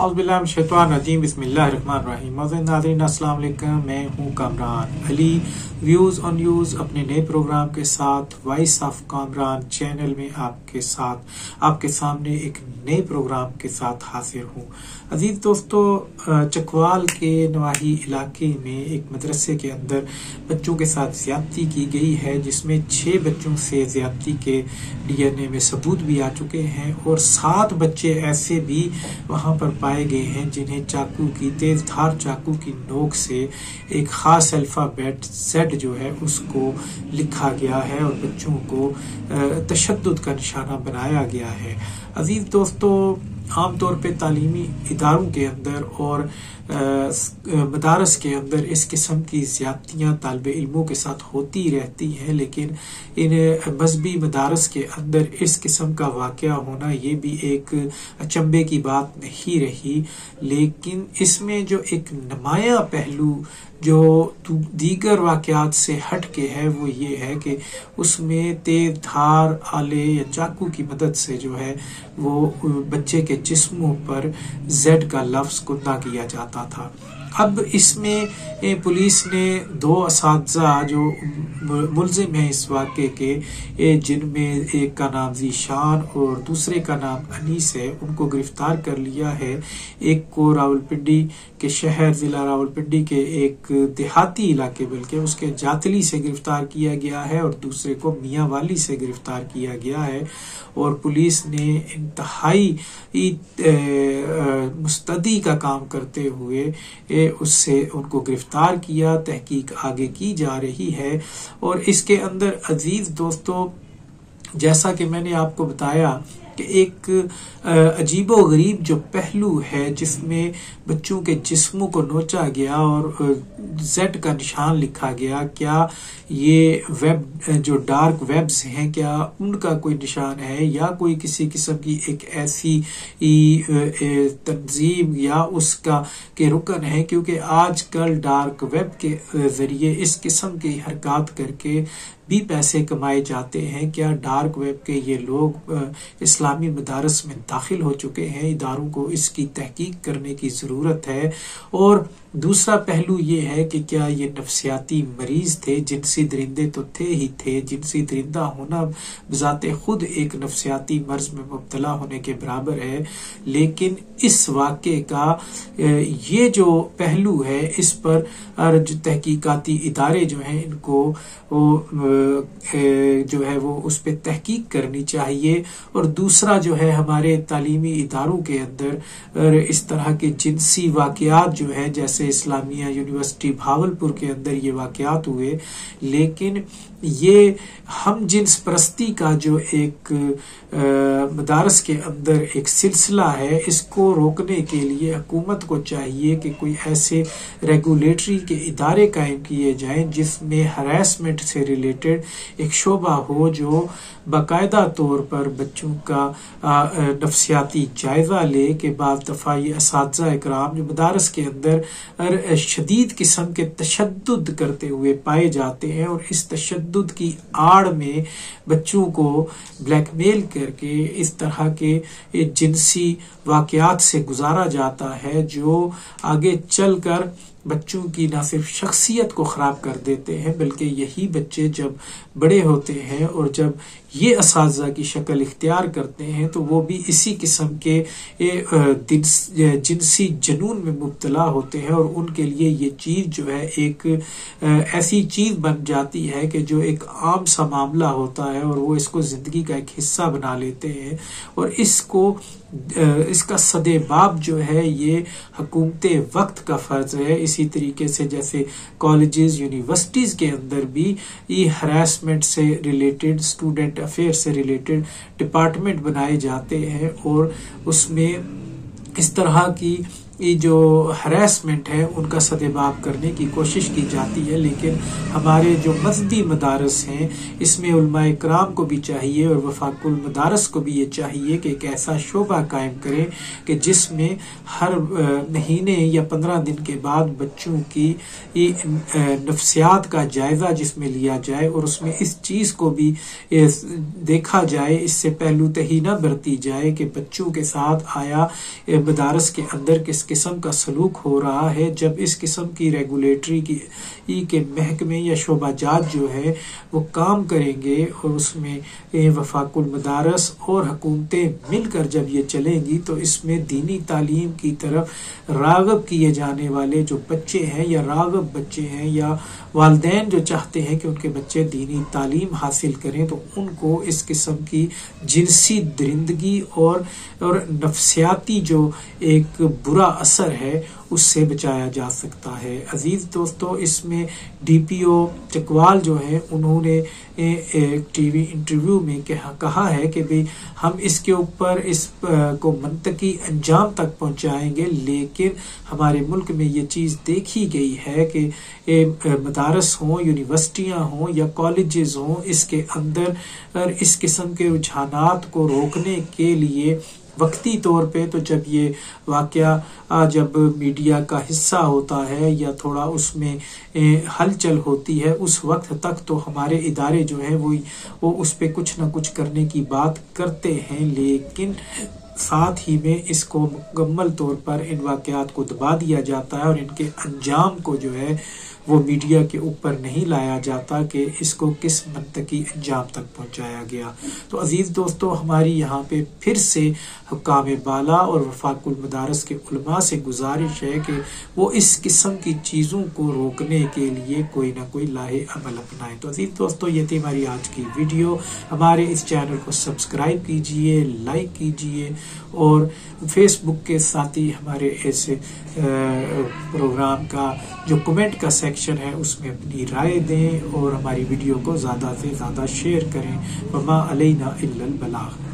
औज़ुबिल्लाहिमिनश्शैतानिर्रजीम बिस्मिल्लाहिर्रहमानिर्रहीम। नाज़रीन अस्सलाम वालेकुम, मैं हूँ Kamran Ali. Views on news अपने नए प्रोग्राम के साथ वॉइस ऑफ कामरान चैनल में आपके सामने एक नए प्रोग्राम के साथ हाजिर हूँ। अजीज दोस्तों, चकवाल के नवाही इलाके में एक मदरसे के अंदर बच्चों के साथ ज्यादती की गई है, जिसमें 6 बच्चों से ज्यादती के DNA में सबूत भी आ चुके हैं और 7 बच्चे ऐसे भी वहां पर पाए गए हैं जिन्हें तेज धार चाकू की नोक से एक खास अल्फाबेट Z जो है उसको लिखा गया है और बच्चों को तशद्दुद का निशाना बनाया गया है। अजीज दोस्तों, आमतौर पे तालीमी इदारों के अंदर और मदारस के अंदर इस किस्म की ज्यादतियाँ तालिबे इल्मों के साथ होती रहती हैं, लेकिन इन मजहबी मदारस के अंदर इस किस्म का वाक़या होना ये भी एक अचंभे की बात नहीं रही। लेकिन इसमें जो एक नुमाया पहलू जो दीगर वाक़यात से हट के है वो ये है कि उसमें तेज धार आले या चाकू की मदद से जो है वो बच्चे के जिस्मों पर Z का लफ्ज कुंदा किया जाता था। अब इसमें पुलिस ने 2 असातिज़ा जो मुल्जिम हैं इस वाक़े के, जिनमें एक का नाम ज़ीशान और दूसरे का नाम अनीस है, उनको गिरफ्तार कर लिया है। एक को रावलपिंडी के शहर जिला रावलपिंडी के एक देहाती इलाके बल्कि उसके जातली से गिरफ्तार किया गया है और दूसरे को मियांवाली से गिरफ्तार किया गया है। और पुलिस ने इंतहाई मुस्तदी का काम करते हुए उससे उनको गिरफ्तार किया। तहकीक आगे की जा रही है। और इसके अंदर अजीज दोस्तों, जैसा कि मैंने आपको बताया कि एक अजीबो गरीब जो पहलू है जिसमें बच्चों के जिस्मों को नोचा गया और Z का निशान लिखा गया, क्या ये जो डार्क वेब्स हैं क्या उनका कोई निशान है या कोई किसी किस्म की एक ऐसी तंजीम या उसका के रुकन है, क्योंकि आजकल डार्क वेब के जरिए इस किस्म की हरकत करके भी पैसे कमाए जाते हैं। क्या डार्क वेब के ये लोग इस्लामी मदारस में दाखिल हो चुके हैं? इदारों को इसकी तहकीक करने की जरूरत है। और दूसरा पहलू ये है कि क्या ये नफ्सियाती मरीज थे? जिनसी दरिंदे तो थे ही थे, जिनसी दरिंदा होना बजाते खुद एक नफ्सियाती मर्ज में मुब्तला होने के बराबर है। लेकिन इस वाक़े का ये जो पहलू है इस पर जो तहकीकाती इदारे जो हैं इनको जो है वो उस पर तहकीक करनी चाहिए। और दूसरा जो है हमारे तालीमी इदारों के अंदर इस तरह के जिनसी वाक़यात जो है, जैसे इस्लामिया यूनिवर्सिटी भावलपुर के अंदर ये वाक़यात हुए, लेकिन ये हम जिन्स परस्ती का जो एक मदारस के अंदर एक सिलसिला है, इसको रोकने के लिए हुकूमत को चाहिए कि कोई ऐसे रेगुलेटरी के इदारे कायम किए जाएं जिसमें हरासमेंट से रिलेटेड एक शोबा हो, जो बाकायदा तौर पर बच्चों का नफ्सियाती जायजा ले के बाद दफा ये असातिज़ा इकराम जो मदारस के अंदर शदीद किस्म के तशद्दुद करते हुए पाए जाते हैं और इस तशद्दुद की आड़ में बच्चों को ब्लैकमेल करके इस तरह के जिनसी वाक़यात से गुजारा जाता है, जो आगे चलकर बच्चों की न सिर्फ शख्सियत को खराब कर देते हैं बल्कि यही बच्चे जब बड़े होते हैं और जब ये असातिज़ा की शक्ल इख्तियार करते हैं तो वो भी इसी किस्म के जिनसी जुनून में मुब्तला होते हैं और उनके लिए ये चीज जो है एक ऐसी चीज बन जाती है कि जो एक आम सा मामला होता है और वो इसको जिंदगी का एक हिस्सा बना लेते हैं। और इसका सदेबाब जो है ये हुकूमत वक्त का फर्ज है। इसी तरीके से जैसे कॉलेजेस यूनिवर्सिटीज के अंदर भी ये हरासमेंट से रिलेटेड, स्टूडेंट अफेयर से रिलेटेड डिपार्टमेंट बनाए जाते हैं और उसमें इस तरह की ये जो हरासमेंट है उनका सदेबाब करने की कोशिश की जाती है। लेकिन हमारे जो मज़हबी मदारस हैं इसमें उलमाए कराम को भी चाहिए और वफाकुल मदारस को भी ये चाहिए कि एक ऐसा शोबा कायम करें कि जिसमें हर महीने या 15 दिन के बाद बच्चों की नफ्सियात का जायजा जिसमें लिया जाए और उसमें इस चीज को भी देखा जाए, इससे पहलूतही न बरती जाए कि बच्चों के साथ आया मदारस के अंदर किस किस्म का सलूक हो रहा है। जब इस किस्म की रेगुलेटरी के महकमे या शोबाजात जो है वो काम करेंगे और उसमें वफाकुल मदारस और हुकूमतें मिलकर जब ये चलेंगी तो इसमें दीनी तालीम की तरफ राग़ब किए जाने वाले जो बच्चे हैं या राग़ब बच्चे हैं या वालिदैन जो चाहते हैं कि उनके बच्चे दीनी तालीम हासिल करें तो उनको इस किस्म की जिनसी दरिंदगी और नफ्सियाती जो एक बुरा असर है उससे बचाया जा सकता है। अजीज दोस्तों, इसमें DPO चकवाल जो है उन्होंने एक टीवी इंटरव्यू में कहा है कि भाई हम इसके ऊपर इस को मंतकी अंजाम तक पहुंचाएंगे, लेकिन हमारे मुल्क में ये चीज़ देखी गई है कि मदारस हों, यूनिवर्सिटियां हों या कॉलेजेस हों, इसके अंदर इस किस्म के रुझानात को रोकने के लिए वक्ती तौर पे तो जब ये वाकया जब मीडिया का हिस्सा होता है या थोड़ा उसमें हलचल होती है उस वक्त तक तो हमारे इदारे जो है वो उस पे कुछ ना कुछ करने की बात करते हैं, लेकिन साथ ही में इसको मुकम्मल तौर पर इन वाकयात को दबा दिया जाता है और इनके अंजाम को जो है वो मीडिया के ऊपर नहीं लाया जाता कि इसको किस मंतकी अंजाम तक पहुंचाया गया। तो अजीज दोस्तों, हमारी यहाँ पे फिर से हुक्काम बाला और वफाकुल मदारस के उलमा से गुजारिश है कि वो इस किस्म की चीज़ों को रोकने के लिए कोई ना कोई लाहे अमल अपनाएं। तो अजीज दोस्तों, ये थी हमारी आज की वीडियो। हमारे इस चैनल को सब्सक्राइब कीजिए, लाइक कीजिए और फेसबुक के साथ ही हमारे ऐसे प्रोग्राम का जो कमेंट का सेक्शन है उसमें अपनी राय दें और हमारी वीडियो को ज़्यादा से ज़्यादा शेयर करें। वमा अलैना इल्लल बलाग।